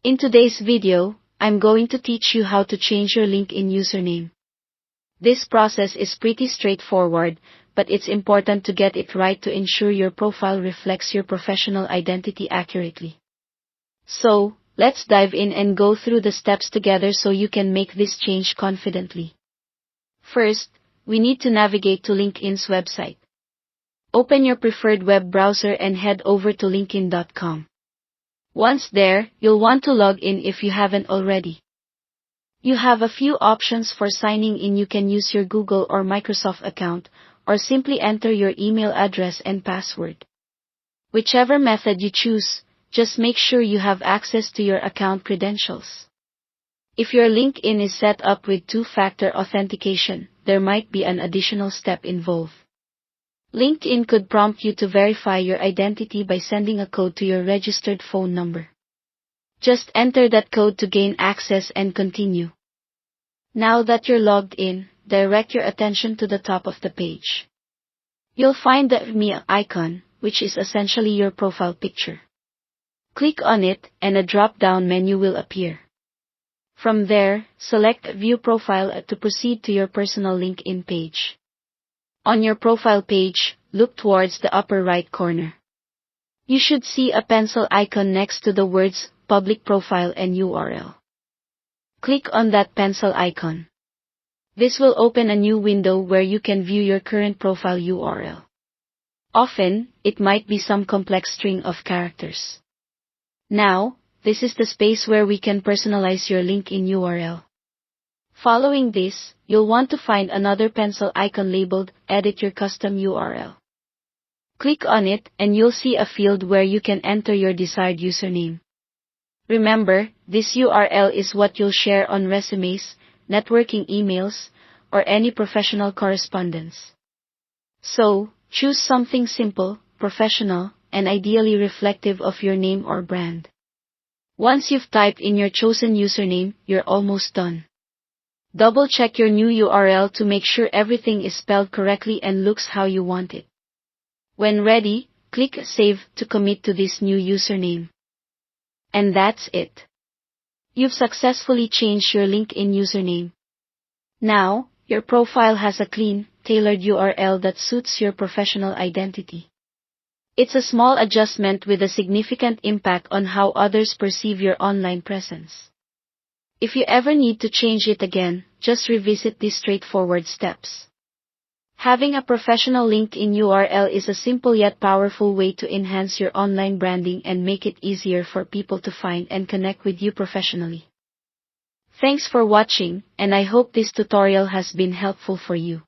In today's video, I'm going to teach you how to change your LinkedIn username. This process is pretty straightforward, but it's important to get it right to ensure your profile reflects your professional identity accurately. So, let's dive in and go through the steps together so you can make this change confidently. First, we need to navigate to LinkedIn's website. Open your preferred web browser and head over to linkedin.com. Once there, you'll want to log in if you haven't already. You have a few options for signing in. You can use your Google or Microsoft account, or simply enter your email address and password. Whichever method you choose, just make sure you have access to your account credentials. If your LinkedIn is set up with two-factor authentication, there might be an additional step involved. LinkedIn could prompt you to verify your identity by sending a code to your registered phone number. Just enter that code to gain access and continue. Now that you're logged in, direct your attention to the top of the page. You'll find the Me icon, which is essentially your profile picture. Click on it, and a drop-down menu will appear. From there, select View Profile to proceed to your personal LinkedIn page. On your profile page, look towards the upper right corner. You should see a pencil icon next to the words Public Profile and URL. Click on that pencil icon. This will open a new window where you can view your current profile URL. Often, it might be some complex string of characters. Now, this is the space where we can personalize your LinkedIn URL. Following this, you'll want to find another pencil icon labeled Edit Your Custom URL. Click on it and you'll see a field where you can enter your desired username. Remember, this URL is what you'll share on resumes, networking emails, or any professional correspondence. So, choose something simple, professional, and ideally reflective of your name or brand. Once you've typed in your chosen username, you're almost done. Double-check your new URL to make sure everything is spelled correctly and looks how you want it. When ready, click Save to commit to this new username. And that's it. You've successfully changed your LinkedIn username. Now, your profile has a clean, tailored URL that suits your professional identity. It's a small adjustment with a significant impact on how others perceive your online presence. If you ever need to change it again, just revisit these straightforward steps. Having a professional LinkedIn URL is a simple yet powerful way to enhance your online branding and make it easier for people to find and connect with you professionally. Thanks for watching, and I hope this tutorial has been helpful for you.